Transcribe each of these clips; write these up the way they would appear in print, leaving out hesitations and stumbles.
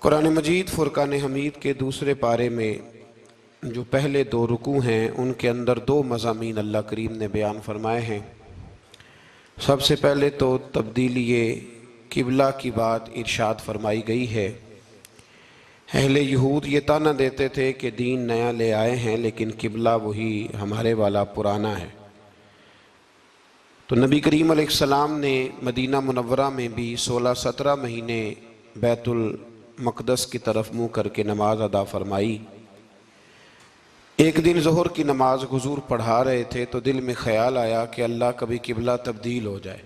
कुरान मजीद फुरकान हमीद के दूसरे पारे में जो पहले दो रुकू हैं उनके अंदर दो मज़ामीन अल्लाह करीम ने बयान फरमाए हैं। सबसे पहले तो तब्दीली किबला की बात इरशाद फरमाई गई है। अहले यहूद ये ताना देते थे कि दीन नया ले आए हैं लेकिन किबला वही हमारे वाला पुराना है। तो नबी करीम अलैहिस्सलाम ने मदीना मुनव्वरा में भी 16-17 महीने बैतुल मक़दस की तरफ मुँह करके नमाज अदा फरमाई। एक दिन ज़ोहर की नमाज हुजूर पढ़ा रहे थे तो दिल में ख़याल आया कि अल्लाह कभी किबला तब्दील हो जाए।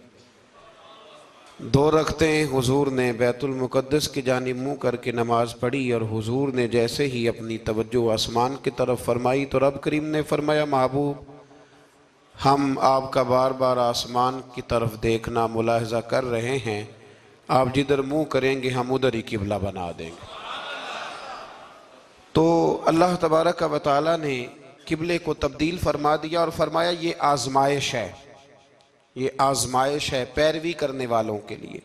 दो रखतें हुजूर ने बैतुल मुक़द्दस की जानिब मुँह करके नमाज पढ़ी और हुजूर ने जैसे ही अपनी तवज्जो आसमान की तरफ फरमाई तो रब करीम ने फरमाया, महबूब हम आपका बार बार आसमान की तरफ देखना मुलाहजा कर रहे हैं, आप जिधर मुँह करेंगे हम उधर ही किबला बना देंगे। तो अल्लाह तबारक व तआला ने किबले को तब्दील फरमा दिया और फरमाया ये आजमाइश है, ये आजमाइश है पैरवी करने वालों के लिए।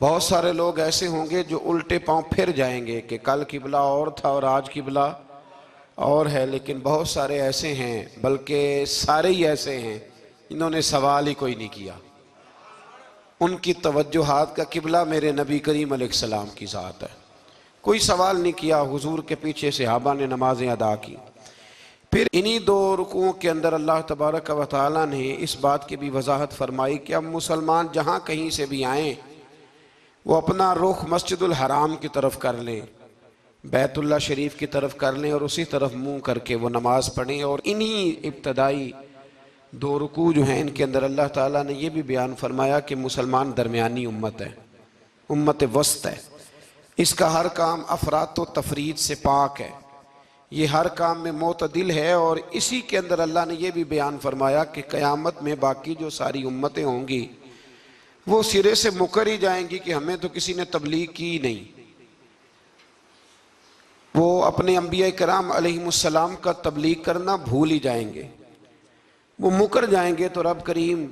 बहुत सारे लोग ऐसे होंगे जो उल्टे पांव फिर जाएंगे कि कल किबला और था और आज किबला और है, लेकिन बहुत सारे ऐसे हैं, बल्कि सारे ही ऐसे हैं इन्होंने सवाल ही कोई नहीं किया। उनकी तवज्जुहात का किबला मेरे नबी करीम अलैहिस्सलाम की ज़ात है, कोई सवाल नहीं किया। हुजूर के पीछे सहाबा ने नमाजें अदा की। फिर इन्हीं दो रुकुओं के अंदर अल्लाह तबारक व तआला ने इस बात की भी वजाहत फरमाई कि अब मुसलमान जहाँ कहीं से भी आएँ वो अपना रुख मस्जिदुल हराम की तरफ कर लें, बैतुल्लाह शरीफ की तरफ कर लें और उसी तरफ मुँह करके वो नमाज़ पढ़ें। और इन्हीं इब्तदाई दो रुकू जो हैं इनके अंदर अल्लाह ताला ने यह भी बयान फरमाया कि मुसलमान दरमियानी उम्मत है, उम्मत वस्त है। इसका हर काम अफरात व तफरीद से पाक है, ये हर काम में मोतदिल है। और इसी के अंदर अल्लाह ने यह भी बयान फरमाया कि क़यामत में बाकी जो सारी उम्मतें होंगी वो सिरे से मुकर ही जाएंगी कि हमें तो किसी ने तबलीग की नहीं। वो अपने अंबिया कराम अलैहिमुस्सलाम का तबलीग करना भूल ही जाएंगे, वो मुकर जाएंगे। तो रब करीम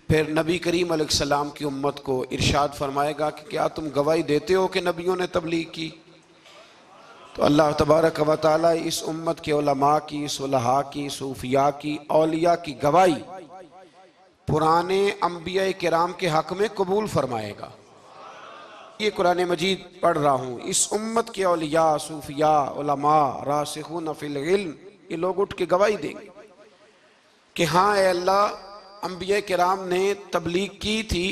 फिर नबी करीम अलैहिस्सलाम की उम्मत को इरशाद फरमाएगा कि क्या तुम गवाही देते हो कि नबियों ने तबलीग की? तो अल्लाह तबारक व तआला इस उम्मत के उलमा की, सुलहा की, सूफिया की, औलिया की गवाही पुराने अंबिया किराम के हक़ में कबूल फरमाएगा। ये कुरान मजीद पढ़ रहा हूँ, इस उम्मत के औलिया, सूफिया, उलमा, रासिखून फिल इल्म, ये लोग उठ के गवाही देंगे कि हाँ ए अल्लाह, अंबिया किराम ने तबलीग की थी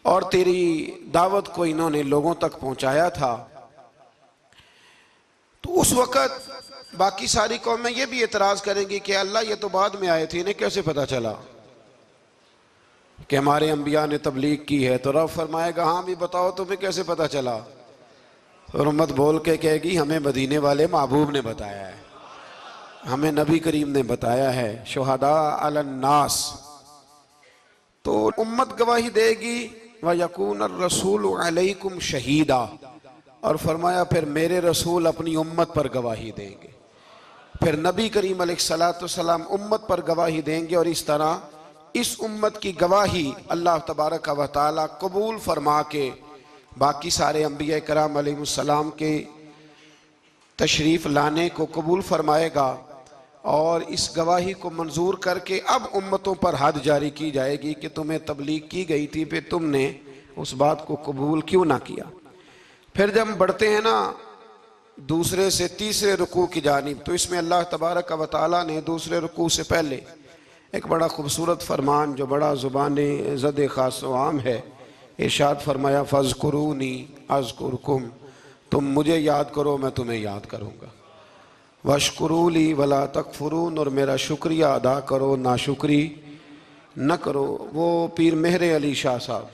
और तेरी दावत को इन्होंने लोगों तक पहुँचाया था। तो उस वक़्त बाकी सारी कौमें ये भी एतराज़ करेंगी कि अल्लाह ये तो बाद में आए थे, इन्हें कैसे पता चला कि हमारे अंबिया ने तबलीग की है? तो रब फरमाएगा हाँ भी बताओ तुम्हें कैसे पता चला? और उम्मत बोल के कहेगी हमें मदीने वाले महबूब ने बताया है, हमें नबी करीम ने बताया है। शुहदा अलन्नास, तो उम्मत गवाही देगी। व यकून रसूल अलैकुम शहीदा, और फरमाया फिर मेरे रसूल अपनी उम्मत पर गवाही देंगे। फिर नबी करीम अलैहिस्सलाम उम्मत पर गवाही देंगे और इस तरह इस उम्मत की गवाही अल्लाह तबारक व तआला कबूल फरमा के बाकी सारे अंबिया कराम अलैहिमुस्सलाम के तशरीफ़ लाने को कबूल फरमाएगा। और इस गवाही को मंजूर करके अब उम्मतों पर हद जारी की जाएगी कि तुम्हें तबलीग की गई थी, फिर तुमने उस बात को कबूल क्यों ना किया। फिर जब हम बढ़ते हैं ना दूसरे से तीसरे रुकू की जानिब, तो इसमें अल्लाह तबारक व तआला ने दूसरे रुकू से पहले एक बड़ा खूबसूरत फरमान जो बड़ा ज़ुबान ज़द ख़ास व आम है, इरशाद फरमाया फ़ज़्कुरूनी अज़्कुरकुम, तुम मुझे याद करो मैं तुम्हें याद करूँगा। वशकुरूली वला तकफुरून, और मेरा शुक्रिया अदा करो नाशुक्री न करो। वो पीर मेहरे अली शाह साहब,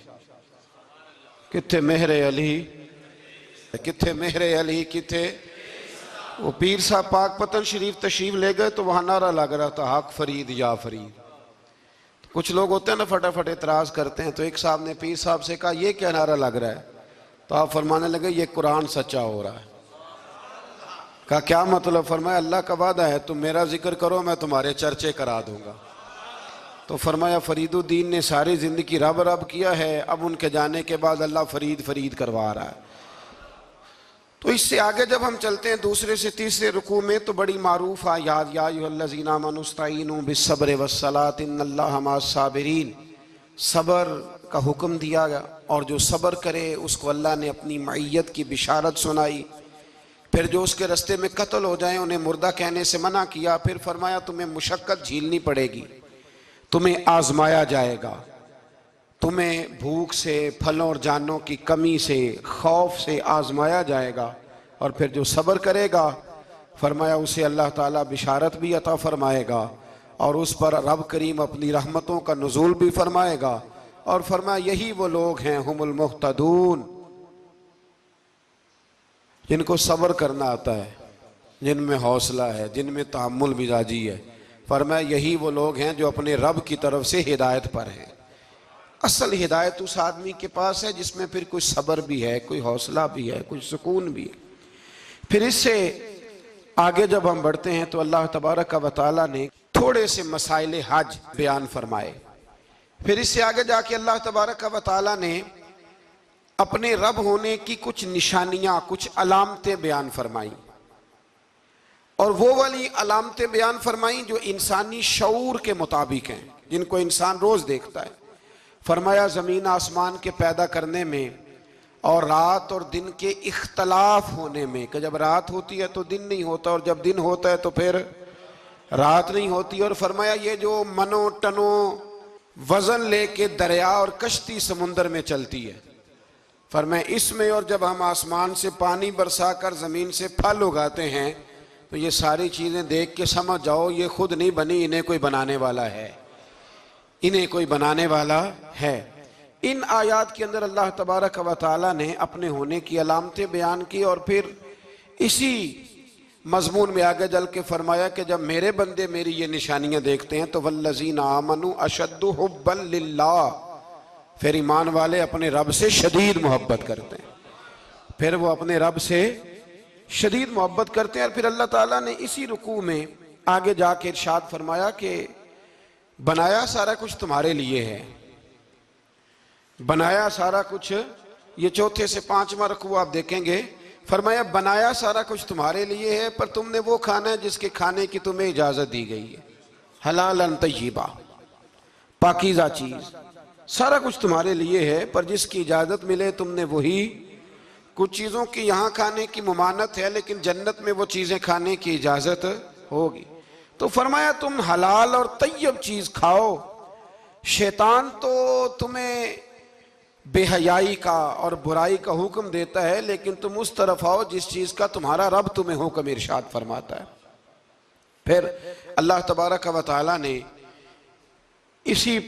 किथे मेहरे अली, किथे मेहरे अली, किथे वो पीर साहब पाक पतन शरीफ तशरीफ ले गए तो वहाँ नारा लग रहा था हक फरीद या फरीद। तो कुछ लोग होते हैं ना फटाफट एतराज़ करते हैं, तो एक साहब ने पीर साहब से कहा ये क्या नारा लग रहा है? तो आप फरमाने लगे ये कुरान सच्चा हो रहा है। कहा क्या मतलब? फरमाया अल्लाह का वादा है तुम मेरा जिक्र करो मैं तुम्हारे चर्चे करा दूंगा। तो फरमाया फरीदुद्दीन ने सारी ज़िंदगी रब रब किया है, अब उनके जाने के बाद अल्लाह फरीद फरीद करवा रहा है। तो इससे आगे जब हम चलते हैं दूसरे से तीसरे रुकू में तो बड़ी मारूफ आयात या अय्युहल्लज़ीना आमनू इस्तईनू बिस्सब्रि वस्सलात इन्नल्लाहा मअस्साबिरीन, सब्र का हुक्म दिया गया और जो सब्र करे उसको अल्लाह ने अपनी मईयत की बिशारत सुनाई। फिर जो उसके रास्ते में कत्ल हो जाए उन्हें मुर्दा कहने से मना किया। फिर फरमाया तुम्हें मुशक्कत झीलनी पड़ेगी, तुम्हें आजमाया जाएगा, तुम्हें भूख से, फलों और जानों की कमी से, खौफ से आजमाया जाएगा। और फिर जो सब्र करेगा फरमाया उसे अल्लाह ताला बिशारत भी अता फरमाएगा और उस पर रब करीम अपनी रहमतों का नुज़ूल भी फरमाएगा। और फरमाया यही वो लोग हैं हुमुल मुहतदून, जिनको सब्र करना आता है, जिनमें हौसला है, जिनमें तहम्मुल मिजाजी है। फरमाया यही वो लोग हैं जो अपने रब की तरफ से हिदायत पर हैं। असल हिदायत उस आदमी के पास है जिसमें फिर कुछ सब्र भी है, कोई हौसला भी है, कुछ सुकून भी है। फिर इससे आगे जब हम बढ़ते हैं तो अल्लाह तबारक व तआला ने थोड़े से मसाइल हज बयान फरमाए। फिर इससे आगे जाके अल्लाह तबारक व तआला ने अपने रब होने की कुछ निशानियां, कुछ अलामतें बयान फरमाई और वो वाली अलामतें बयान फरमाई जो इंसानी शऊर के मुताबिक हैं, जिनको इंसान रोज देखता है। फरमाया ज़मीन आसमान के पैदा करने में और रात और दिन के इख्तलाफ होने में, कि जब रात होती है तो दिन नहीं होता और जब दिन होता है तो फिर रात नहीं होती। और फरमाया ये जो मनो टनो वजन लेके दरिया और कश्ती समुंदर में चलती है, फरमाया इसमें, और जब हम आसमान से पानी बरसा कर ज़मीन से फल उगाते हैं तो ये सारी चीज़ें देख के समझ जाओ ये खुद नहीं बनी, इन्हें कोई बनाने वाला है, इन्हें कोई बनाने वाला है। इन आयात के अंदर अल्लाह तबारक व तआला ने अपने होने की अलामतें बयान की और फिर इसी मजमून में आगे जल के फरमाया कि जब मेरे बंदे मेरी ये निशानियां देखते हैं तो वल्लज़ीना आमनू अशद्दु हुब्बन लिल्लाह, फिर ईमान वाले अपने रब से शदीद मोहब्बत करते हैं, फिर वो अपने रब से शदीद मोहब्बत करते हैं। और फिर अल्लाह ताला ने इसी रुकू में आगे जाके इरशाद फरमाया कि बनाया सारा कुछ तुम्हारे लिए है, बनाया सारा कुछ। ये चौथे से पांचवा रुकू आप देखेंगे, फरमाया बनाया सारा कुछ तुम्हारे लिए है पर तुमने वो खाना है जिसके खाने की तुम्हें इजाजत दी गई है, हलालन तय्यिबा, पाकीज़ा चीज, सारा कुछ तुम्हारे लिए है पर जिसकी इजाजत मिले तुमने वही। कुछ चीजों की यहाँ खाने की मुमानत है लेकिन जन्नत में वो चीजें खाने की इजाजत होगी। तो फरमाया तुम हलाल और तय्यब चीज खाओ। शैतान तो तुम्हें बेहयाई का और बुराई का हुक्म देता है लेकिन तुम उस तरफ आओ जिस चीज का तुम्हारा रब तुम्हें हुक्म इरशाद फरमाता है। फिर अल्लाह तबारक व तआला ने इसी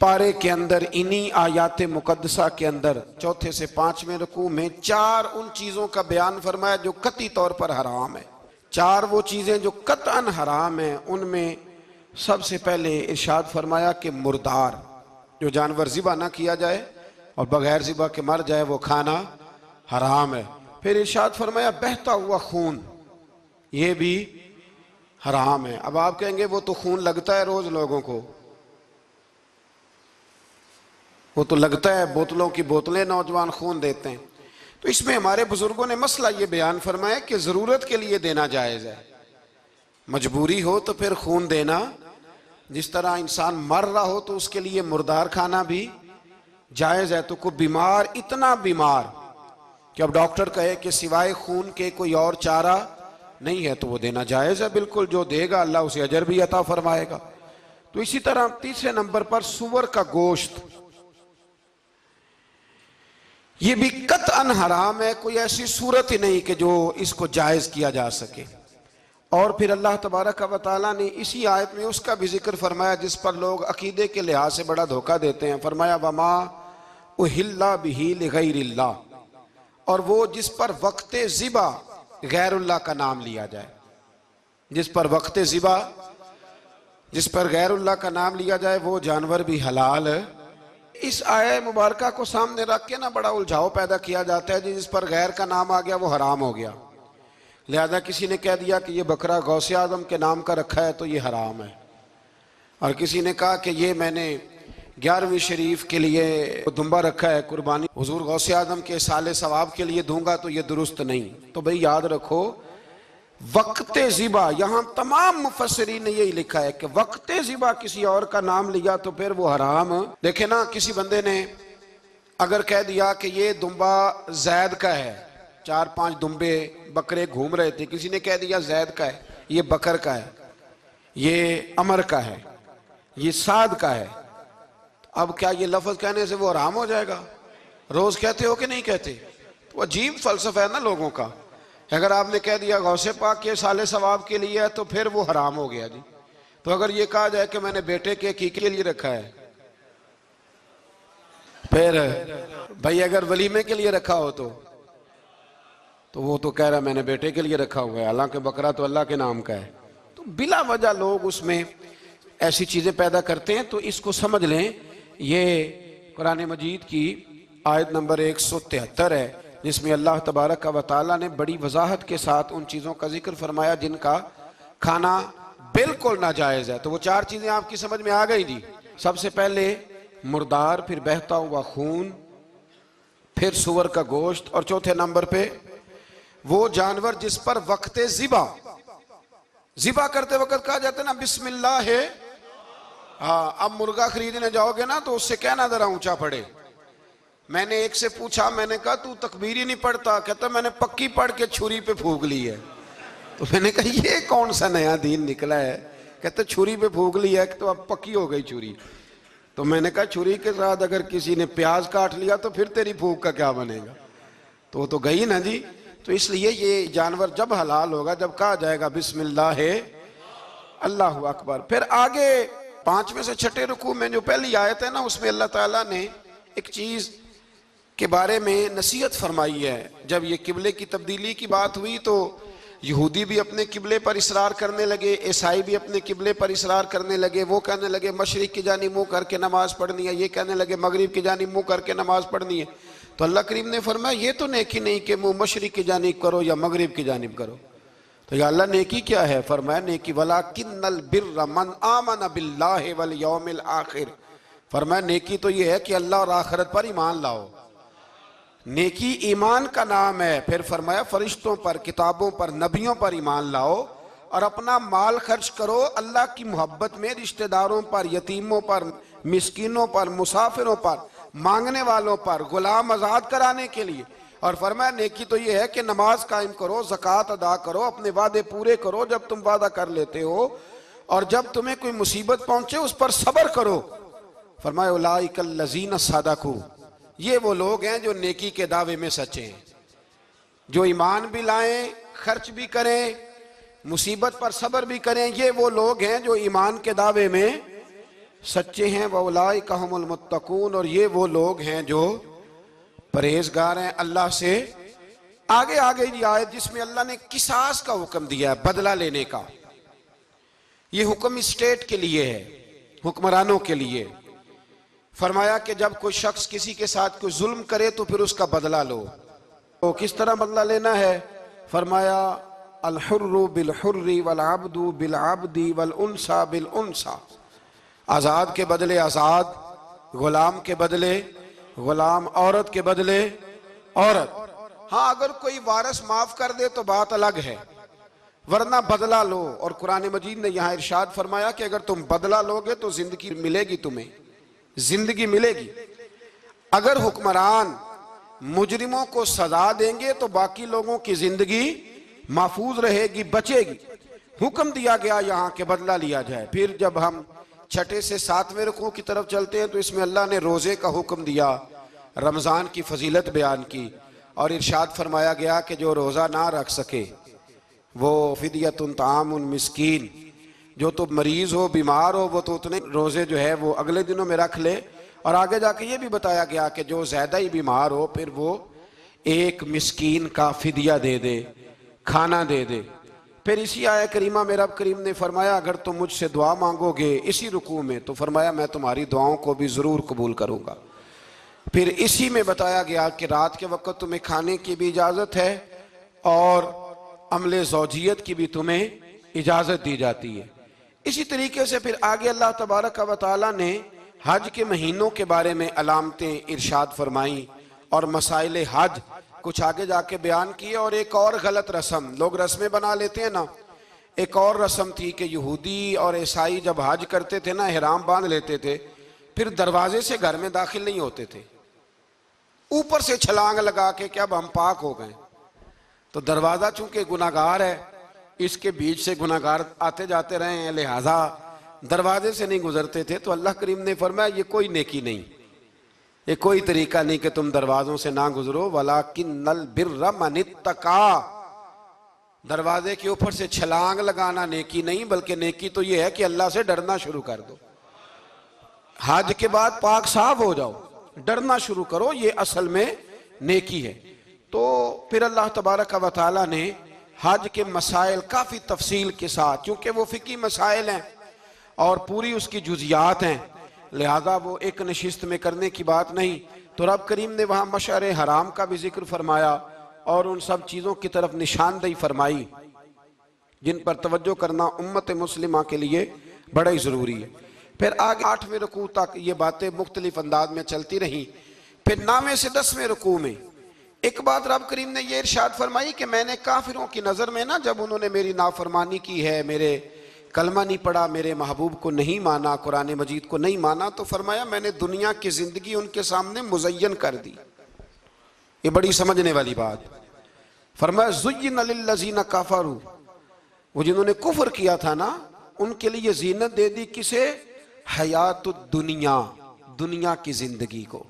पारे के अंदर, इन्हीं आयात मुकद्दसा के अंदर चौथे से पांचवें रुकू में चार उन चीजों का बयान फरमाया जो कतई तौर पर हराम है। चार वो चीजें जो कतअन हराम है, उनमें सबसे पहले इरशाद फरमाया कि मुर्दार, जो जानवर ज़िबा ना किया जाए और बगैर ज़िबा के मर जाए, वो खाना हराम है। फिर इरशाद फरमाया बहता हुआ खून, ये भी हराम है। अब आप कहेंगे वो तो खून लगता है रोज लोगों को, वो तो लगता है, बोतलों की बोतलें नौजवान खून देते हैं। तो इसमें हमारे बुजुर्गों ने मसला ये बयान फरमाया कि जरूरत के लिए देना जायज है, मजबूरी हो तो फिर खून देना, जिस तरह इंसान मर रहा हो तो उसके लिए मुर्दार खाना भी जायज है। तो कोई बीमार, इतना बीमार कि अब डॉक्टर कहे कि सिवाय खून के कोई और चारा नहीं है तो वो देना जायज है बिल्कुल। जो देगा अल्लाह उसे अजर भी अता फरमाएगा। तो इसी तरह तीसरे नंबर पर सूअर का गोश्त, ये भी कतअन हराम है, कोई ऐसी सूरत ही नहीं कि जो इसको जायज किया जा सके। और फिर अल्लाह तबारक व तआला ने इसी आयत में उसका भी जिक्र फरमाया जिस पर लोग अकीदे के लिहाज से बड़ा धोखा देते हैं। फरमाया वमा उहिल्ला बिही लिगैरिल्लाह, और वो जिस पर वक्ते ज़िबा गैरुल्लाह का नाम लिया जाए, जिस पर वक्ते ज़िबा, जिस पर गैरुल्लाह का नाम लिया जाए वो जानवर भी हलाल है। इस आया मुबारका को सामने रख के ना बड़ा उलझाव पैदा किया जाता है, जिस पर गैर का नाम आ गया वो हराम हो गया। लिहाजा किसी ने कह दिया कि ये बकरा गौसे आजम के नाम का रखा है तो ये हराम है, और किसी ने कहा कि ये मैंने 11वीं शरीफ के लिए दुम्बा रखा है कुर्बानी, हुजूर गौसे आजम के साले सवाब के लिए दूंगा तो ये दुरुस्त नहीं। तो भाई याद रखो वक्ते ज़िबा, यहां तमाम मुफस्सिरीन ने यही लिखा है कि वक्ते ज़िबा किसी और का नाम लिया तो फिर वो हराम। देखे ना, किसी बंदे ने अगर कह दिया कि ये दुम्बा जैद का है, 4-5 दुम्बे बकरे घूम रहे थे, किसी ने कह दिया जैद का है, ये बकर का है, ये अमर का है, ये साद का है, अब क्या ये लफ्ज कहने से वो हराम हो जाएगा? रोज कहते हो कि नहीं कहते? तो अजीब फलसफा है ना लोगों का। अगर आपने कह दिया गौसे पाक के साले सवाब के लिए है तो फिर वो हराम हो गया जी। तो अगर ये कहा जाए कि मैंने बेटे के अकीके के लिए रखा है, फिर भाई अगर वलीमे के लिए रखा हो तो वो तो कह रहा मैंने बेटे के लिए रखा हुआ है, हालांकि बकरा तो अल्लाह के नाम का है। तो बिला वजह लोग उसमें ऐसी चीजें पैदा करते हैं। तो इसको समझ लें, ये कुरान मजीद की आयत नंबर 173 है जिसमें अल्लाह तबारक व तआला ने बड़ी वजाहत के साथ उन चीज़ों का जिक्र फरमाया जिनका खाना बिल्कुल नाजायज़ है। तो वो 4 चीज़ें आपकी समझ में आ गई जी। सबसे पहले मुर्दार, फिर बहता हुआ खून, फिर सुअर का गोश्त, और चौथे नंबर पे वो जानवर जिस पर वक्ते ज़िबा करते वक्त कहा जाता है ना बिस्मिल्लाह है। हाँ, अब मुर्गा खरीदने जाओगे ना तो उससे कहना जरा ऊंचा पड़े। मैंने एक से पूछा, मैंने कहा तू तकबीर ही नहीं पढ़ता? कहता मैंने पक्की पढ़ के छुरी पे फूंक ली है। तो मैंने कहा ये कौन सा नया दीन निकला है? कहते छुरी पे फूंक ली है तो अब पक्की हो गई छुरी। तो मैंने कहा छुरी के साथ अगर किसी ने प्याज काट लिया तो फिर तेरी फूंक का क्या बनेगा? तो वो तो गई ना जी। तो इसलिए ये जानवर जब हलाल होगा जब कहा जाएगा बिस्मिल्लाह है अल्लाहु अकबर। फिर आगे 5वें से 6ठे रुकू में जो पहली आयत है ना, उसमें अल्लाह ताला ने एक चीज के बारे में नसीहत फरमाई है। जब ये किबले की तब्दीली की बात हुई तो यहूदी भी अपने किबले पर इसरार करने लगे, ईसाई भी अपने किबले पर इसरार करने लगे। वो कहने लगे मशरिक की जानिब मुंह करके नमाज पढ़नी है, ये कहने लगे मगरिब की जानिब मुंह करके नमाज पढ़नी है। तो अल्लाह करीम ने फरमाया ये तो नेकी नहीं कि मुंह मशरिक की जानिब करो या मगरिब की जानिब करो। तो या अल्लाह नेकी क्या है? फरमाया नेकी वलाकिन्नल बिर्र मन आमन बिल्लाहि वल यौमिल आखिर। फरमाया नेकी तो ये है कि अल्लाह और आखिरत पर ईमान लाओ। नेकी ईमान का नाम है। फिर फरमाया फरिश्तों पर, किताबों पर, नबियों पर ईमान लाओ और अपना माल खर्च करो अल्लाह की मोहब्बत में, रिश्तेदारों पर, यतीमों पर, मिस्कीनों पर, मुसाफिरों पर, मांगने वालों पर, गुलाम आजाद कराने के लिए। और फरमाया नेकी तो ये है कि नमाज कायम करो, ज़कात अदा करो, अपने वादे पूरे करो जब तुम वादा कर लेते हो, और जब तुम्हें कोई मुसीबत पहुंचे उस पर सब्र करो। फरमाया उलाइकल लज़ीना सदकू, ये वो लोग हैं जो नेकी के दावे में सच्चे हैं, जो ईमान भी लाएं, खर्च भी करें, मुसीबत पर सब्र भी करें। ये वो लोग हैं जो ईमान के दावे में सच्चे हैं। व उलाइका हुमुल मुत्तकून, और ये वो लोग हैं जो परहेजगार हैं अल्लाह से। आगे आगे ये आयत जिसमें अल्लाह ने किसास का हुक्म दिया है, बदला लेने का। ये हुक्म स्टेट के लिए है, हुक्मरानों के लिए। फरमाया कि जब कोई शख्स किसी के साथ कोई जुल्म करे तो फिर उसका बदला लो। तो किस तरह बदला लेना है? फरमाया अल हुर्रु बिल हुर्री वल अब्दु बिल अब्दी वल उनसा बिल उनसा। आज़ाद के बदले आज़ाद, गुलाम के बदले गुलाम, औरत के बदले औरत। हाँ, अगर कोई वारिस माफ कर दे तो बात अलग है, वरना बदला लो। और कुरान मजीद ने यहाँ इरशाद फरमाया कि अगर तुम बदला लोगे तो जिंदगी मिलेगी, तुम्हें जिंदगी मिलेगी। अगर हुक्मरान मुजरिमों को सजा देंगे तो बाकी लोगों की जिंदगी महफूज रहेगी, बचेगी। हुक्म दिया गया यहाँ के बदला लिया जाए। फिर जब हम 6ठे से 7वें रुकू की तरफ चलते हैं तो इसमें अल्लाह ने रोजे का हुक्म दिया, रमजान की फजीलत बयान की, और इरशाद फरमाया गया कि जो रोजा ना रख सके वो फिदियतुन तामुन मिस्कीन, जो तो मरीज हो, बीमार हो, वो तो उतने रोजे जो है वो अगले दिनों में रख ले। और आगे जाके ये भी बताया गया कि जो ज्यादा ही बीमार हो फिर वो एक मिस्कीन का फिदिया दे दे, खाना दे दे। फिर इसी आया करीमा में रब करीम ने फरमाया अगर तुम मुझसे दुआ मांगोगे इसी रुकू में तो फरमाया मैं तुम्हारी दुआओं को भी जरूर कबूल करूंगा। फिर इसी में बताया गया कि रात के वक्त तुम्हें खाने की भी इजाजत है और अमले ज़ौजियत की भी तुम्हें इजाजत दी जाती है। इसी तरीके से फिर आगे अल्लाह तबारक व तआला ने हज के महीनों के बारे में अलामतें इरशाद फरमाई और मसाइल हज कुछ आगे जाके बयान किए। और एक और गलत रस्म, लोग रस्में बना लेते हैं ना, एक और रस्म थी कि यहूदी और ईसाई जब हज करते थे ना, ihram बांध लेते थे, फिर दरवाजे से घर में दाखिल नहीं होते थे, ऊपर से छलांग लगा के कि अब हम पाक हो गए। तो दरवाजा चूंकि गुनाहगार है, इसके बीच से गुनाहगार आते जाते रहे हैं, लिहाजा दरवाजे से नहीं गुजरते थे। तो अल्लाह करीम ने फरमाया ये कोई नेकी नहीं, ये कोई तरीका नहीं कि तुम दरवाजों से ना गुजरो। वलाकिन्नल बिर्र मनित्तका, दरवाजे के ऊपर से छलांग लगाना नेकी नहीं, बल्कि नेकी तो ये है कि अल्लाह से डरना शुरू कर दो। हज के बाद पाक साफ हो जाओ, डरना शुरू करो, ये असल में नेकी है। तो फिर अल्लाह तबारक व तआला ने हज के मसाइल काफ़ी तफसील के साथ, चूँकि वो फ़िकी मसाइल हैं और पूरी उसकी जुज़ियात हैं, लिहाजा वो एक नशिस्त में करने की बात नहीं। तो रब करीम ने वहाँ मशअर हराम का भी जिक्र फरमाया और उन सब चीज़ों की तरफ निशानदही फरमाई जिन पर तवज्जो करना उम्मत मुस्लिमा के लिए बड़ा ही ज़रूरी है। फिर आगे 8वें रुकू तक ये बातें मुख्तलिफ अंदाज में चलती रहीं। फिर 9वें से 10वें रुकू में एक बात रब करीम ने ये इरशाद फरमाई कि मैंने काफिरों की नज़र में ना, जब उन्होंने मेरी नाफरमानी की है, मेरे कलमा नहीं पढ़ा, मेरे महबूब को नहीं माना, कुरान मजीद को नहीं माना, तो फरमाया मैंने दुनिया की ज़िंदगी उनके सामने मुज़य्यन कर दी। ये बड़ी समझने वाली बात। फरमाया ज़ुय्यिन लिल्लज़ीना कफ़रू, वो जिन्होंने कुफ्र किया था ना, उनके लिए ज़ीनत दे दी किसे? हयातुद दुनिया, दुनिया की ज़िंदगी को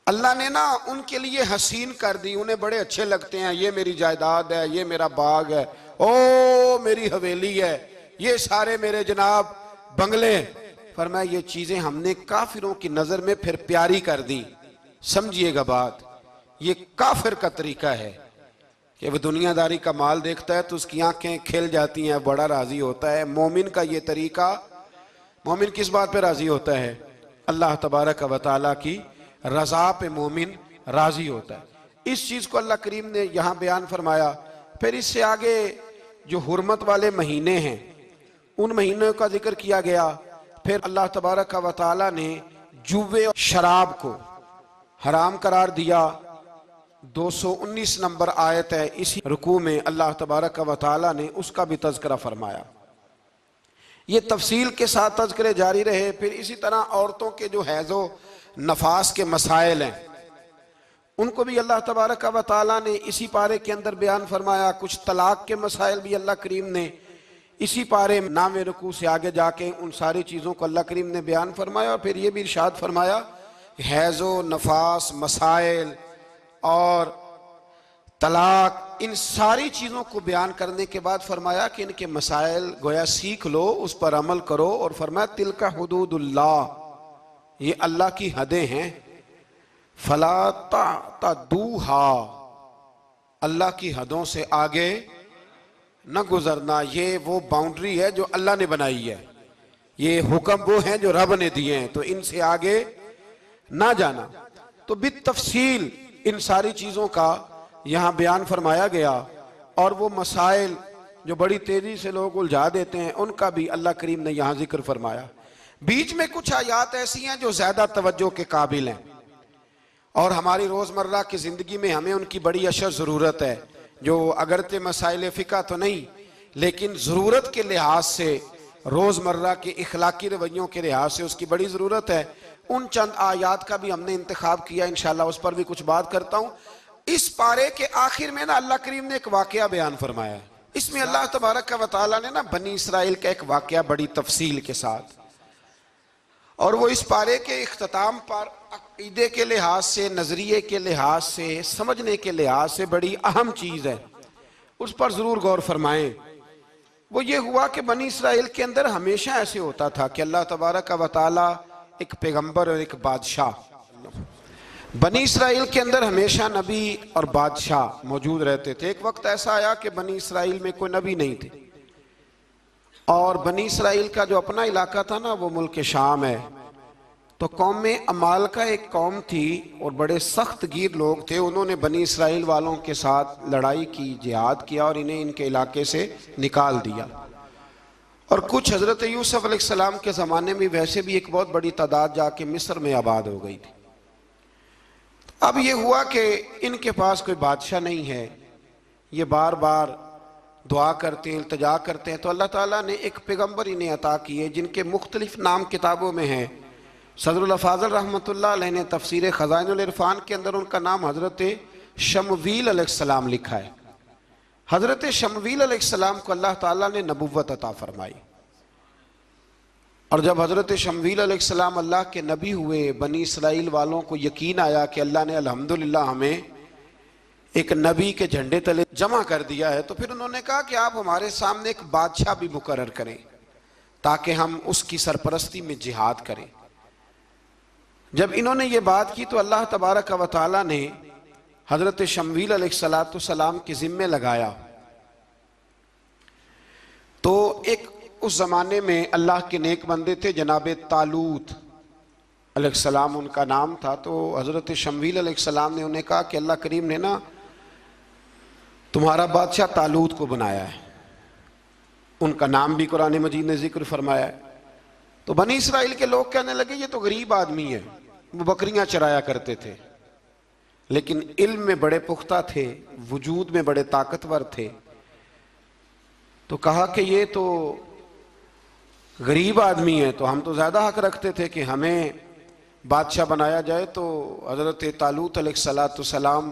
अल्लाह ने ना उनके लिए हसीन कर दी। उन्हें बड़े अच्छे लगते हैं, ये मेरी जायदाद है, ये मेरा बाग है, ओ मेरी हवेली है, ये सारे मेरे जनाब बंगले। फरमाया ये चीज़ें हमने काफिरों की नज़र में फिर प्यारी कर दी। समझिएगा बात, ये काफिर का तरीका है कि वह दुनियादारी का माल देखता है तो उसकी आंखें खिल जाती हैं, बड़ा राजी होता है। मोमिन का ये तरीका, मोमिन किस बात पे राजी होता है? अल्लाह तबारक व तआला की रज़ा पे मोमिन राजी होता है। इस चीज़ को अल्लाह करीम ने यहाँ बयान फरमाया। फिर इससे आगे जो हुर्मत वाले महीने हैं उन महीनों का जिक्र किया गया। फिर अल्लाह तबारक व तआला ने जुए और शराब को हराम करार दिया। 219 नंबर आयत है, इसी रुकू में अल्लाह तबारक व तआला ने उसका भी तज़किरा फरमाया। ये तफसील के साथ तज़किरे जारी रहे। फिर इसी तरह औरतों के जो हैज़ो नफास के मसाइल हैं उनको भी अल्लाह तबारक व तआला ने इसी पारे के अंदर बयान फरमाया। कुछ तलाक के मसाइल भी अल्लाह करीम ने इसी पारे 9वें रुकू से आगे जाके उन सारी चीज़ों को अल्लाह करीम ने बयान फरमाया। और फिर ये भी इरशाद फरमाया हैज़ो नफास मसाइल और तलाक, इन सारी चीज़ों को बयान करने के बाद फरमाया कि इनके मसाइल गोया सीख लो, उस पर अमल करो। और फरमाया तिलका हुदूदुल्लाह, ये अल्लाह की हदें हैं, फला तातदूहा, अल्लाह की हदों से आगे न गुजरना। ये वो बाउंड्री है जो अल्लाह ने बनाई है, ये हुक्म वो हैं जो रब ने दिए हैं, तो इनसे आगे ना जाना। तो बितफसील इन सारी चीज़ों का यहाँ बयान फरमाया गया। और वो मसाइल जो बड़ी तेज़ी से लोग उलझा देते हैं उनका भी अल्लाह करीम ने यहाँ जिक्र फरमाया। बीच में कुछ आयात ऐसी हैं जो ज़्यादा तवज्जो के काबिल हैं और हमारी रोज़मर्रा की ज़िंदगी में हमें उनकी बड़ी अशद ज़रूरत है, जो अगरचे मसाइल फ़िक़ा तो नहीं लेकिन ज़रूरत के लिहाज से, रोज़मर्रा के इखलाकी रवैयों के लिहाज से उसकी बड़ी ज़रूरत है। उन चंद आयात का भी हमने इंतखाब किया, इंशाअल्लाह उस पर भी कुछ बात करता हूँ। इस पारे के आखिर में ना अल्लाह करीम ने एक वाक़या बयान फरमाया है। इसमें अल्लाह तबारक व तआला ने ना बनी इसराइल का एक वाक़या बड़ी तफसील के साथ, और वो इस पारे के इख्तिताम पर अक़ीदे के लिहाज से, नज़रिए के लिहाज से, समझने के लिहाज से बड़ी अहम चीज़ है, उस पर ज़रूर गौर फरमाएं। वो ये हुआ कि बनी इसराइल के अंदर हमेशा ऐसे होता था कि अल्लाह तबारक व तआला एक पैगम्बर और एक बादशाह, बनी इसराइल के अंदर हमेशा नबी और बादशाह मौजूद रहते थे। एक वक्त ऐसा आया कि बनी इसराइल में कोई नबी नहीं थे और बनी इसराइल का जो अपना इलाका था ना वो मुल्क शाम है। तो कौम अमाल का एक कौम थी और बड़े सख्त गिर लोग थे। उन्होंने बनी इसराइल वालों के साथ लड़ाई की, जिहाद किया और इन्हें इनके इलाके से निकाल दिया। और कुछ हजरत यूसुफ अलैहिस्सलाम के ज़माने में वैसे भी एक बहुत बड़ी तादाद जाके मिस्र में आबाद हो गई थी। अब ये हुआ कि इनके पास कोई बादशाह नहीं है, ये बार बार दुआ करते हैं, इल्तिजा करते हैं, तो अल्लाह ताला ने एक पैगम्बर इन्हें अता किए जिनके मुख्तलिफ नाम किताबों में हैं। सदरुल फाज़िल रहमतुल्लाह अलैह ने तफसीर ख़ज़ाइनुल इरफ़ान के अंदर उनका नाम हज़रत शमवील अलैहिस्सलाम लिखा है। हज़रत शमवील अलैहिस्सलाम को अल्लाह ताला ने नबुव्वत अता फरमाई, और जब हज़रत शमवील अलैहिस्सलाम अल्लाह के नबी हुए, बनी इसराइल वालों को यकीन आया कि अल्लाह ने अल्हम्दुलिल्लाह हमें एक नबी के झंडे तले जमा कर दिया है, तो फिर उन्होंने कहा कि आप हमारे सामने एक बादशाह भी मुकर्रर करें ताकि हम उसकी सरपरस्ती में जिहाद करें। जब इन्होंने ये बात की तो अल्लाह तबारक व तआला ने हज़रत शमवील अलैहिस्सलाम के ज़िम्मे लगाया। तो एक उस ज़माने में अल्लाह के नेक बंदे थे, जनाब तालूत अलैहिस्सलाम उनका नाम था। तो हज़रत शमवील अलैहिस्सलाम ने उन्हें कहा कि अल्लाह करीम ने ना तुम्हारा बादशाह तालूत को बनाया है, उनका नाम भी कुरान मजीद ने जिक्र फरमाया है। तो बनी इसराइल के लोग कहने लगे ये तो गरीब आदमी है, वो बकरियां चराया करते थे, लेकिन इल्म में बड़े पुख्ता थे, वजूद में बड़े ताकतवर थे। तो कहा कि ये तो गरीब आदमी है, तो हम तो ज़्यादा हक रखते थे कि हमें बादशाह बनाया जाए। तो हज़रत तालूत अलैहिस्सलाम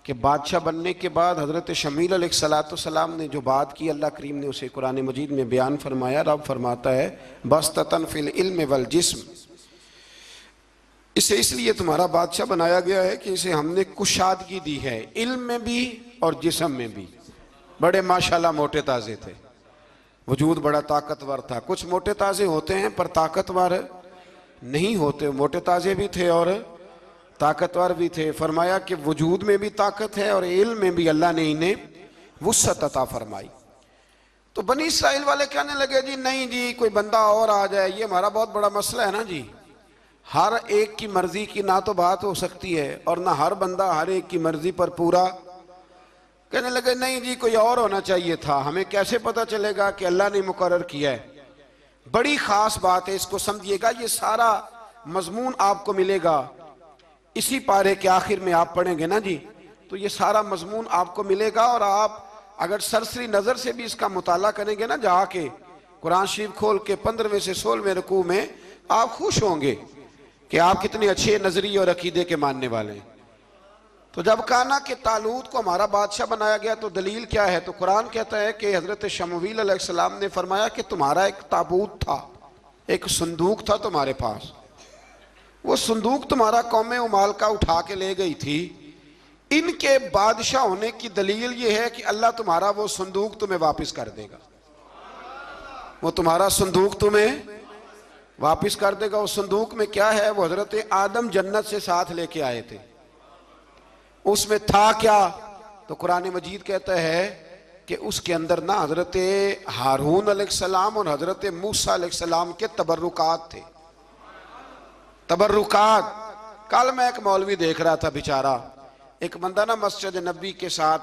के बादशाह बनने के बाद हज़रत शमील अलैहिस्सलाम ने जो बात की, अल्लाह करीम ने उसे कुरान मजीद में बयान फरमाया। रब फरमाता है बस्ततन फिल इल्म वल जिस्म, इसे इसलिए तुम्हारा बादशाह बनाया गया है कि इसे हमने कुशादगी दी है, इल्म में भी और जिस्म में भी। बड़े माशाल्लाह मोटे ताज़े थे, वजूद बड़ा ताकतवर था। कुछ मोटे ताज़े होते हैं पर ताकतवर नहीं होते, मोटे ताज़े भी थे और ताकतवर भी थे। फरमाया कि वजूद में भी ताकत है और इल्म में भी अल्लाह ने इन्हें वुस्अत अता फरमाई। तो बनी इसराइल वाले कहने लगे जी नहीं जी, कोई बंदा और आ जाए, ये हमारा बहुत बड़ा मसला है ना जी, हर एक की मर्जी की ना तो बात हो सकती है और ना हर बंदा हर एक की मर्जी पर पूरा। कहने लगे नहीं जी, कोई और होना चाहिए था, हमें कैसे पता चलेगा कि अल्लाह ने मुकर्रर किया है। बड़ी खास बात है, इसको समझिएगा, ये सारा मजमून आपको मिलेगा इसी पारे के आखिर में, आप पढ़ेंगे ना जी, तो ये सारा मजमून आपको मिलेगा। और आप अगर सरसरी नज़र से भी इसका मुताला करेंगे ना, जाके कुरान शरीफ खोल के 15वें से 16वें रुकू में, आप खुश होंगे कि आप कितने अच्छे नजरिए और अकीदे के मानने वाले हैं। तो जब कहा ना कि तालूत को हमारा बादशाह बनाया गया, तो दलील क्या है? तो कुरान कहता है कि हजरत शमवील अलैहिस्सलाम ने फरमाया कि तुम्हारा एक ताबूत था, एक संदूक था तुम्हारे पास, वो संदूक तुम्हारा कौम उमाल का उठा के ले गई थी। इनके बादशाह होने की दलील ये है कि अल्लाह तुम्हारा वो संदूक तुम्हें वापस कर देगा, वो तुम्हारा संदूक तुम्हें वापस कर देगा। उस संदूक में क्या है? वो हजरत आदम जन्नत से साथ लेके आए थे, उसमें था क्या? तो कुरान मजीद कहता है कि उसके अंदर ना हजरत हारून अलैहिस्सलाम और हजरत मूसा अलैहिस्सलाम के तबर्रुकात थे। तबर्रुकात, कल मैं एक मौलवी देख रहा था, बेचारा एक बंदा ना मस्जिद नबी के साथ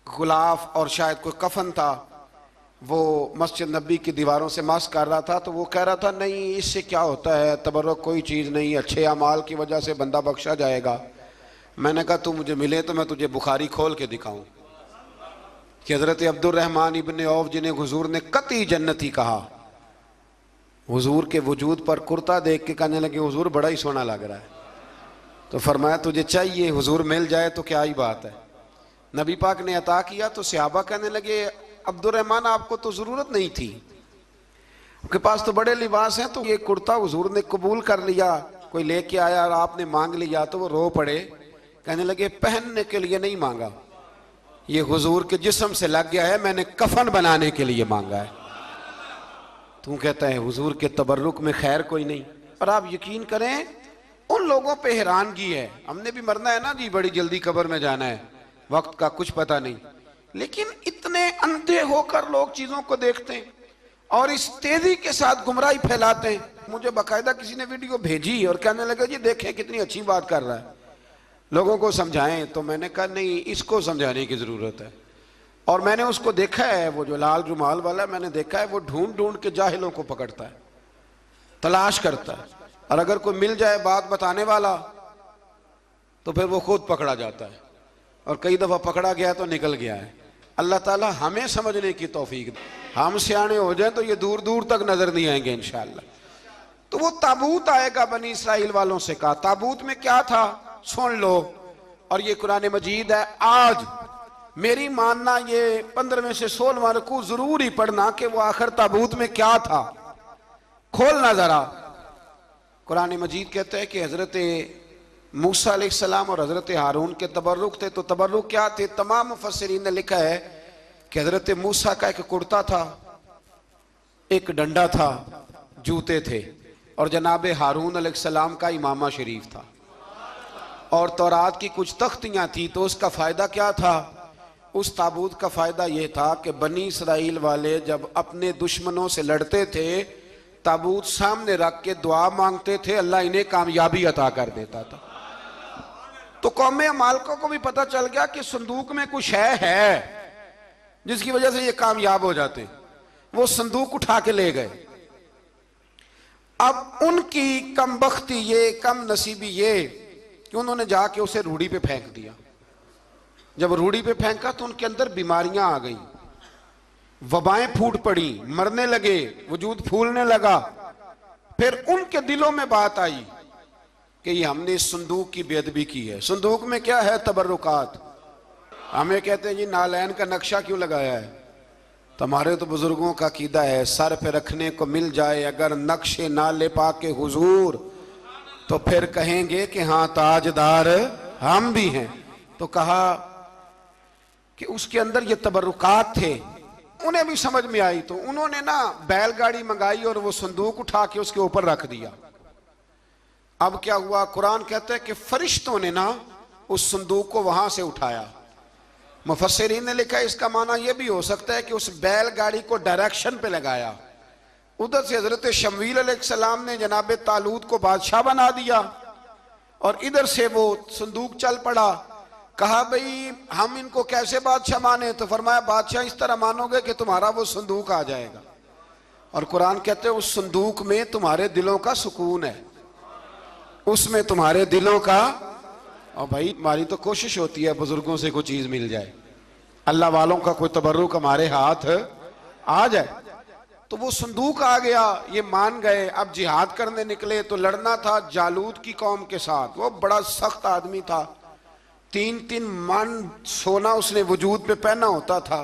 गुलाफ और शायद कोई कफन था, वो मस्जिद नबी की दीवारों से मस कर रहा था। तो वो कह रहा था नहीं, इससे क्या होता है, तबर्रुक कोई चीज़ नहीं, अच्छे अमाल की वजह से बंदा बख्शा जाएगा। मैंने कहा तू मुझे मिले तो मैं तुझे बुखारी खोल के दिखाऊं कि हजरत अब्दुर्रहमान इब्ने औफ जिन्हें हुजूर ने कतई जन्नती कहा, हुजूर के वजूद पर कुर्ता देख के कहने लगे हुजूर बड़ा ही सोना लग रहा है। तो फरमाया तुझे चाहिए, हुजूर मिल जाए तो क्या ही बात है। नबी पाक ने अता किया तो सहाबा कहने लगे अब्दुर्रहमान आपको तो ज़रूरत नहीं थी, आपके पास तो बड़े लिबास हैं, तो ये कुर्ता हुजूर ने कबूल कर लिया, कोई लेके आया और आपने मांग लिया। तो वो रो पड़े, कहने लगे पहनने के लिए नहीं मांगा, ये हुजूर के जिस्म से लग गया है, मैंने कफन बनाने के लिए मांगा है। तू कहता है हुजूर के तबर्रुक में खैर कोई नहीं। और आप यकीन करें उन लोगों पे हैरानगी है, हमने भी मरना है ना जी, बड़ी जल्दी कब्र में जाना है, वक्त का कुछ पता नहीं, लेकिन इतने अंधे होकर लोग चीज़ों को देखते हैं और इस तेजी के साथ गुमराही फैलाते हैं। मुझे बाकायदा किसी ने वीडियो भेजी और कहने लगा जी देखें कितनी अच्छी बात कर रहा है, लोगों को समझाएं। तो मैंने कहा नहीं, इसको समझाने की ज़रूरत है और मैंने उसको देखा है, वो जो लाल रुमाल वाला, मैंने देखा है वो ढूंढ ढूंढ के जाहिलों को पकड़ता है, तलाश करता है, और अगर कोई मिल जाए बात बताने वाला तो फिर वो खुद पकड़ा जाता है, और कई दफा पकड़ा गया तो निकल गया है। अल्लाह ताला हमें समझने की तौफीक दे, हम सियाने हो जाए तो ये दूर दूर तक नजर नहीं आएंगे इंशाअल्लाह। तो वो ताबूत आएगा, बनी इसराइल वालों से कहा ताबूत में क्या था सुन लो, और ये कुरान मजीद है। आज मेरी मानना ये 15वें से 16वां रुकू जरूर ही पढ़ना कि वो आखिर ताबूत में क्या था, खोलना जरा। कुरान मजीद कहते हैं कि हजरत मूसा अलैहिस्सलाम और हजरत हारून के तबर्रुक थे। तो तबर्रुक क्या थे? तमाम मुफस्सिरीन ने लिखा है कि हजरत मूसा का एक कुर्ता था, एक डंडा था, जूते थे, और जनाब हारून अलैहिस्सलाम का इमामा शरीफ था, और तौरात की कुछ तख्तियां थी। तो उसका फायदा क्या था? उस ताबूत का फायदा यह था कि बनी इसराइल वाले जब अपने दुश्मनों से लड़ते थे, ताबूत सामने रख के दुआ मांगते थे, अल्लाह इन्हें कामयाबी अता कर देता था। तो कौम अमालका को भी पता चल गया कि संदूक में कुछ है जिसकी वजह से ये कामयाब हो जाते। वो संदूक उठा के ले गए। अब उनकी कमबख्ती ये, कम नसीबी ये कि उन्होंने जाके उसे रूढ़ी पे फेंक दिया। जब रूढ़ी पे फेंका तो उनके अंदर बीमारियां आ गई, वबाएं फूट पड़ी, मरने लगे, वजूद फूलने लगा। फिर उनके दिलों में बात आई कि ये हमने इस संदूक की बेअदबी की है। संदूक में क्या है? तबर्रुकात। हमें कहते हैं जी नालैन का नक्शा क्यों लगाया है? तुम्हारे तो बुजुर्गों का कीदा है, सर पे रखने को मिल जाए अगर नक्शे नाले पाके हुजूर, तो फिर कहेंगे कि हाँ ताजदार हम भी हैं। तो कहा कि उसके अंदर ये तबर्रुकात थे। उन्हें भी समझ में आई तो उन्होंने ना बैलगाड़ी मंगाई और वो संदूक उठा के उसके ऊपर रख दिया। अब क्या हुआ? कुरान कहता है कि फरिश्तों ने ना उस संदूक को वहां से उठाया। मुफस्सिरीन ने लिखा इसका माना यह भी हो सकता है कि उस बैलगाड़ी को डायरेक्शन पे लगाया। उधर से हजरत शमूएल अलैहिस्सलाम ने जनाब तालूत को बादशाह बना दिया, और इधर से वो संदूक चल पड़ा। कहा भाई हम इनको कैसे बादशाह माने? तो फरमाया बादशाह इस तरह मानोगे कि तुम्हारा वो संदूक आ जाएगा। और कुरान कहते हैं उस संदूक में तुम्हारे दिलों का सुकून है, उसमें तुम्हारे दिलों का। और भाई हमारी तो कोशिश होती है बुजुर्गों से कोई चीज मिल जाए, अल्लाह वालों का कोई तबर्रुक हमारे हाथ आ जाए। तो वो संदूक आ गया, ये मान गए। अब जिहाद करने निकले तो लड़ना था जालूत की कौम के साथ। वो बड़ा सख्त आदमी था, 3-3 मन सोना उसने वजूद पे पहना होता था।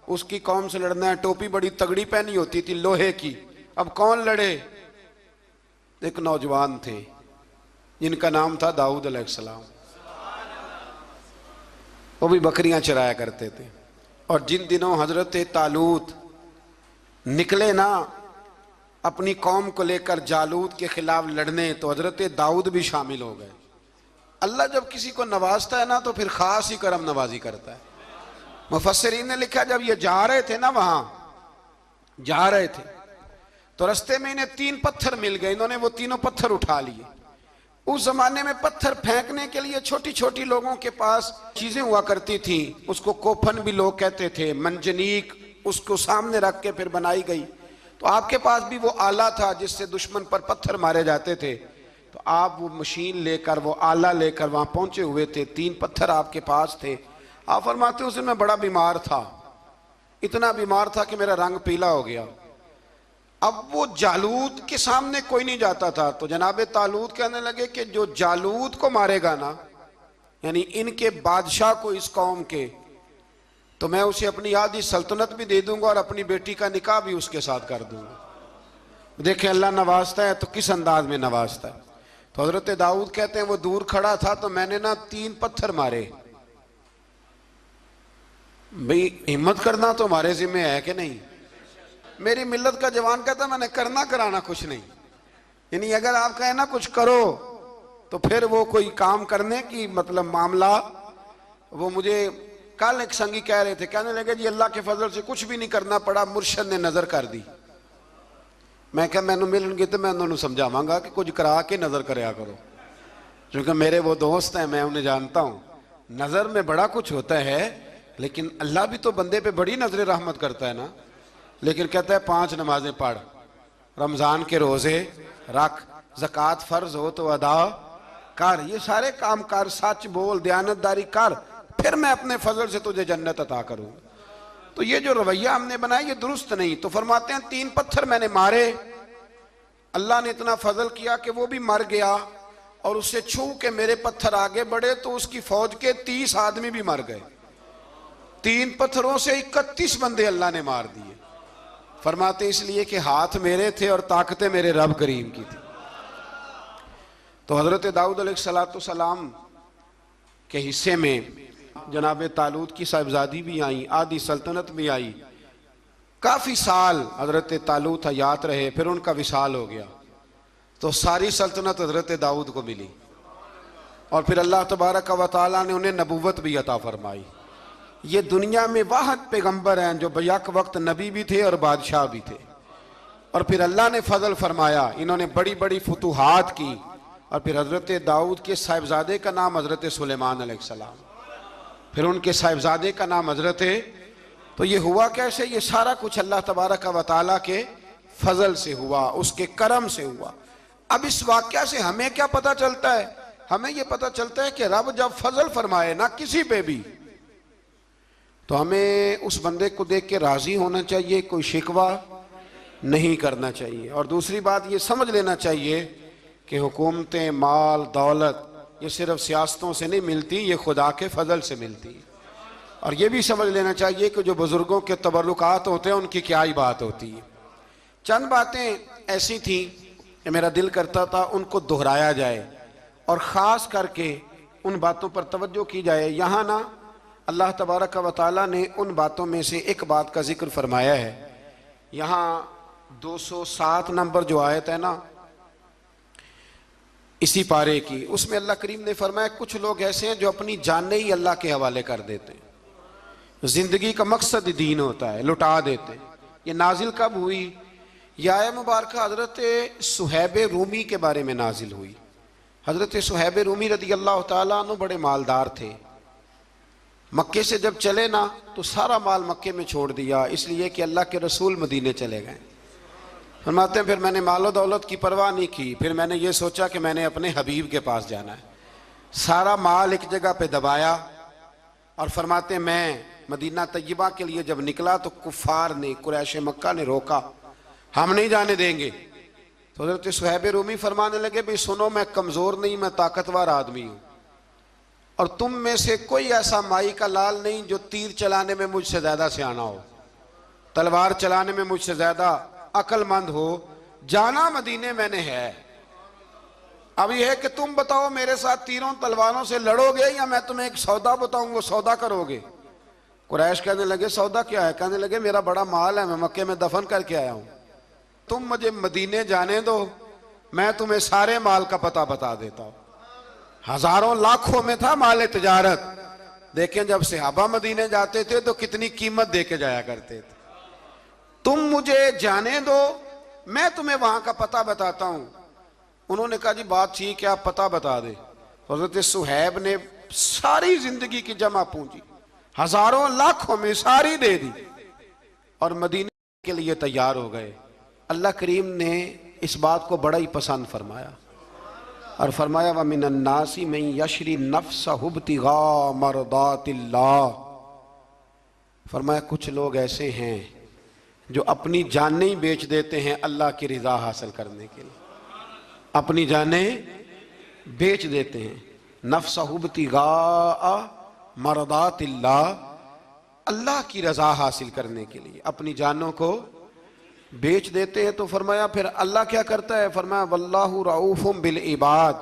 उसकी कौम से लड़ना है, टोपी बड़ी तगड़ी पहनी होती थी लोहे की। अब कौन लड़े? एक नौजवान थे जिनका नाम था दाऊद अलैहिस्सलाम। वो भी बकरियां चराया करते थे। और जिन दिनों हजरत तालूत निकले ना अपनी कौम को लेकर जालूत के खिलाफ लड़ने, तो हजरत दाऊद भी शामिल हो गए। अल्लाह जब किसी को नवाजता है ना तो फिर खास ही करम नवाजी करता है। मुफस्सिरीन ने लिखा जब ये जा रहे थे ना, वहां जा रहे थे तो रास्ते में इन्हें 3 पत्थर मिल गए। इन्होंने वो तीनों पत्थर उठा लिए। उस जमाने में पत्थर फेंकने के लिए छोटी छोटी लोगों के पास चीजें हुआ करती थी, उसको कोफन भी लोग कहते थे, मंजनीक, उसको सामने रख के फिर बनाई गई। तो आपके पास भी वो आला था जिससे दुश्मन पर पत्थर मारे जाते थे। तो आप वो मशीन लेकर, वो आला लेकर वहां पहुंचे हुए थे। 3 पत्थर आपके पास थे। आप फरमाते उस दिन मैं बड़ा बीमार था, इतना बीमार था कि मेरा रंग पीला हो गया। अब वो जालूत के सामने कोई नहीं जाता था। तो जनाब तालूत कहने लगे कि जो जालूत को मारेगा ना, यानी इनके बादशाह को इस कौम के, तो मैं उसे अपनी आधी सल्तनत भी दे दूंगा और अपनी बेटी का निकाह भी उसके साथ कर दूंगा। देखें अल्लाह नवाजता है तो किस अंदाज में नवाजता है। तो हजरत दाऊद कहते हैं वो दूर खड़ा था तो मैंने ना 3 पत्थर मारे। भाई हिम्मत करना तो हमारे जिम्मे है कि नहीं? मेरी मिल्लत का जवान कहता मैंने करना कराना कुछ नहीं। यानी अगर आप कहें ना कुछ करो तो फिर वो कोई काम करने की मतलब मामला। वो मुझे कल एक संगी कह रहे थे, कहने लगे जी अल्लाह के फजल से कुछ भी नहीं करना पड़ा, मुर्शद ने नजर कर दी। मैं क्या मैनू मिलनगे तो मैं उन्होंने समझावांगा कि कुछ करा के नजर करया करो, क्योंकि मेरे वो दोस्त हैं, मैं उन्हें जानता हूं। नजर में बड़ा कुछ होता है लेकिन अल्लाह भी तो बंदे पे बड़ी नजर रहमत करता है ना। लेकिन कहता है 5 नमाजें पढ़, रमजान के रोजे रख, ज़कात फर्ज हो तो अदा कर, ये सारे काम कर, सच बोल, दयानतदारी कर, फिर मैं अपने फजल से तुझे जन्नत अता करूँ। तो ये जो रवैया हमने बनाया ये दुरुस्त नहीं। तो फरमाते हैं 3 पत्थर मैंने मारे, अल्लाह ने इतना फजल किया कि वो भी मर गया, और उससे छू के मेरे पत्थर आगे बढ़े तो उसकी फौज के 30 आदमी भी मर गए। 3 पत्थरों से 31 बंदे अल्लाह ने मार दिए। फरमाते इसलिए कि हाथ मेरे थे और ताकतें मेरे रब करीम की थी। तो हजरत दाऊद अलैहिस्सलाम के हिस्से में जनाब तालूत की साहिबजादी भी आई, आधी सल्तनत भी आई। काफी साल हजरत तालूत हयात रहे, फिर उनका विसाल हो गया, तो सारी सल्तनत हजरत दाऊद को मिली, और फिर अल्लाह तबारक व तआला ने उन्हें नबूवत भी अता फरमाई। ये दुनिया में वाहद पैगंबर हैं जो बैक वक्त नबी भी थे और बादशाह भी थे। और फिर अल्लाह ने फजल फरमाया, इन्होंने बड़ी बड़ी फतूहात की। और फिर हजरत दाऊद के साहिबजादे का नाम हजरत सुलेमान अलैहिस्सलाम, फिर उनके साहिबजादे का नाम हजरत। तो ये हुआ कैसे? ये सारा कुछ अल्लाह तबारक व तआला के फजल से हुआ, उसके करम से हुआ। अब इस वाक़या से हमें क्या पता चलता है? हमें यह पता चलता है कि रब जब फजल फरमाए ना किसी पे भी, तो हमें उस बंदे को देख के राजी होना चाहिए, कोई शिकवा नहीं करना चाहिए। और दूसरी बात ये समझ लेना चाहिए कि हुकूमतें, माल, दौलत ये सिर्फ सियासतों से नहीं मिलती, ये खुदा के फजल से मिलती है। और ये भी समझ लेना चाहिए कि जो बुजुर्गों के तबरुकात होते हैं उनकी क्या ही बात होती है। चंद बातें ऐसी थी कि मेरा दिल करता था उनको दोहराया जाए, और ख़ास करके उन बातों पर तवज्जो की जाए। यहाँ ना अल्लाह तबारक व तआला ने उन बातों में से एक बात का जिक्र फरमाया है। यहाँ 207 नंबर जो आयत है ना इसी पारे की, उसमें अल्लाह करीम ने फरमाया कुछ लोग ऐसे हैं जो अपनी जानें ही अल्लाह के हवाले कर देते हैं। जिंदगी का मकसद दीन होता है, लुटा देते हैं। ये नाजिल कब हुई? यह आयत मुबारक हजरत सुहैब रूमी के बारे में नाजिल हुई। हजरत सुहैब रूमी रदी अल्लाह तआला अन्हु बड़े मालदार थे। मक्के से जब चले ना तो सारा माल मक्के में छोड़ दिया, इसलिए कि अल्लाह के रसूल मदीने चले गए। फरमाते हैं फिर मैंने मालो दौलत की परवाह नहीं की, फिर मैंने ये सोचा कि मैंने अपने हबीब के पास जाना है। सारा माल एक जगह पे दबाया, और फरमाते हैं मैं मदीना तय्यबा के लिए जब निकला तो कुफार ने, कुरैश मक्का ने रोका, हम नहीं जाने देंगे। तो हज़रत सुहैब रूमी फरमाने लगे भाई सुनो, मैं कमज़ोर नहीं, मैं ताकतवर आदमी हूँ, और तुम में से कोई ऐसा माई का लाल नहीं जो तीर चलाने में मुझसे ज़्यादा सियाना हो, तलवार चलाने में मुझसे ज़्यादा अक्लमंद हो। जाना मदीने मैंने है। अब यह है कि तुम बताओ मेरे साथ तीरों तलवारों से लड़ोगे या मैं तुम्हें एक सौदा बताऊं वो सौदा करोगे? कुरैश कहने लगे सौदा क्या है? कहने लगे मेरा बड़ा माल है, मैं मक्के में दफन करके आया हूं, तुम मुझे मदीने जाने दो, मैं तुम्हें सारे माल का पता बता देता हूं। हजारों लाखों में था माल तिजारत। देखें जब सहाबा मदीने जाते थे तो कितनी कीमत दे के जाया करते थे। तुम मुझे जाने दो, मैं तुम्हें वहां का पता बताता हूं। उन्होंने कहा जी बात ठीक है, आप पता बता दे। हजरत सुहैब ने सारी जिंदगी की जमा पूंजी हजारों लाखों में सारी दे दी और मदीने के लिए तैयार हो गए। अल्लाह करीम ने इस बात को बड़ा ही पसंद फरमाया और फरमाया व मिनन नासी मन यशरी नफ्सहु इब्तिगा मरदातिल्लाह। फरमाया कुछ लोग ऐसे हैं जो अपनी जानें ही बेच देते हैं अल्लाह की रिजा हासिल करने के लिए, अपनी जानें बेच देते हैं। नफ्सहु इब्तिगा मरदातिल्लाह, अल्लाह की रजा हासिल करने के लिए अपनी जानों को बेच देते हैं। तो फरमाया फिर अल्लाह क्या करता है? फरमाया वल्लाहु रऊफुम बिल इबाद,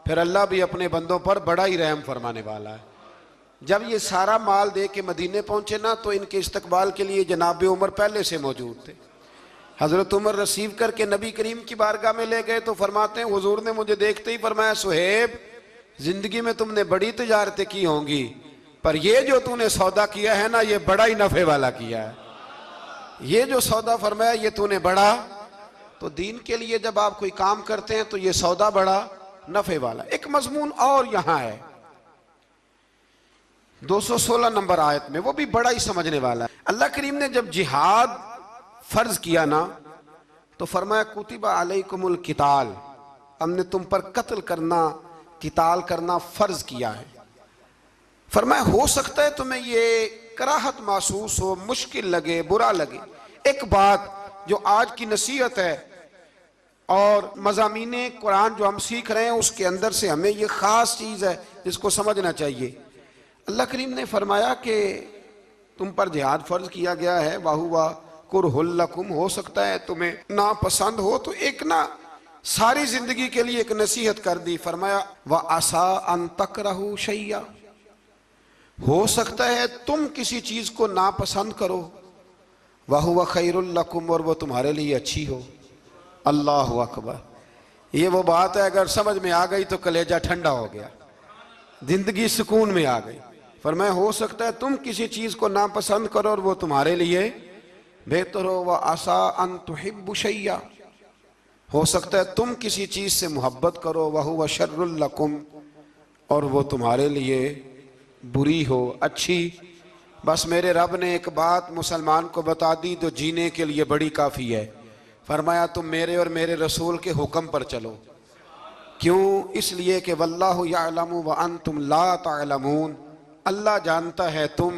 फिर अल्लाह भी अपने बंदों पर बड़ा ही रहम फरमाने वाला है। जब ये सारा माल दे के मदीने पहुंचे ना तो इनके इस्तकबाल के लिए जनाब उमर पहले से मौजूद थे। हजरत उमर रिसीव करके नबी करीम की बारगाह में ले गए तो फरमाते हैं हुजूर ने मुझे देखते ही फरमाया सुहेब जिंदगी में तुमने बड़ी तिजारतें की होंगी, पर ये जो तूने सौदा किया है ना ये बड़ा ही नफे वाला किया है। ये जो सौदा फरमाया ये तूने बड़ा, तो दीन के लिए जब आप कोई काम करते हैं तो ये सौदा बड़ा नफे वाला। एक मजमून और यहां है, 216 नंबर आयत में, वो भी बड़ा ही समझने वाला है। अल्लाह करीम ने जब जिहाद फर्ज किया ना तो फरमाया कुतिबा अलैकुमुल किताल, हमने तुम पर कत्ल करना, किताल करना फर्ज किया है। फरमाया हो सकता है तुम्हें ये कराहत महसूस हो, मुश्किल लगे, बुरा लगे। एक बात जो आज की नसीहत है और मज़ामीने कुरान जो हम सीख रहे हैं उसके अंदर से हमें ये ख़ास चीज़ है जिसको समझना चाहिए। अल्लाह करीम ने फरमाया कि तुम पर जिहाद फर्ज किया गया है, वाहुवा कुरहुल लकुम, हो सकता है तुम्हें नापसंद हो। तो एक ना सारी जिंदगी के लिए एक नसीहत कर दी। फरमाया व आसा अन तकरहू शैया, हो सकता है तुम किसी चीज को नापसंद करो, वहुवा खैरुल लकुम, और वो तुम्हारे लिए अच्छी हो। अल्लाह अकबर। ये वो बात है अगर समझ में आ गई तो कलेजा ठंडा हो गया, जिंदगी सुकून में आ गई। फरमाया हो सकता है तुम किसी चीज को नापसंद करो और वो तुम्हारे लिए बेहतर हो। व आसा अन तुहिब्बु शैया, हो सकता है तुम किसी चीज से मोहब्बत करो, वहुवा शर्रुल लकुम, और वो तुम्हारे लिए बुरी हो, अच्छी। बस मेरे रब ने एक बात मुसलमान को बता दी जो जीने के लिए बड़ी काफ़ी है। फरमाया तुम मेरे और मेरे रसूल के हुक्म पर चलो। क्यों? इसलिए कि वल्लाहु यअलमु व अंतुम ला तअलमून, अल्लाह जानता है तुम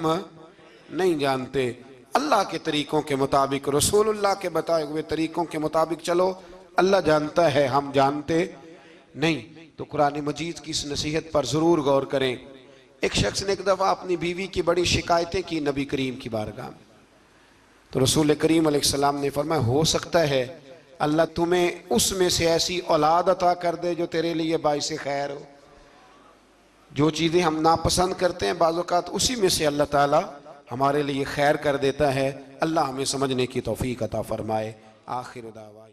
नहीं जानते। अल्लाह के तरीक़ों के मुताबिक, रसूलुल्लाह के बताए हुए तरीक़ों के मुताबिक चलो। अल्लाह जानता है, हम जानते नहीं। तो कुरान मजीद की इस नसीहत पर ज़रूर गौर करें। एक शख्स ने एक दफ़ा अपनी बीवी की बड़ी शिकायतें की नबी करीम की बारगाह में, तो रसूल करीम अलैहिस्सलाम ने फरमाया हो सकता है अल्लाह तुम्हें उसमें से ऐसी औलाद अता कर दे जो तेरे लिए बाइस खैर हो। जो चीज़ें हम नापसंद करते हैं बाज़ औक़ात उसी में से अल्लाह ताला हमारे लिए खैर कर देता है। अल्लाह हमें समझने की तौफीक अता फरमाए। आखिर दावा।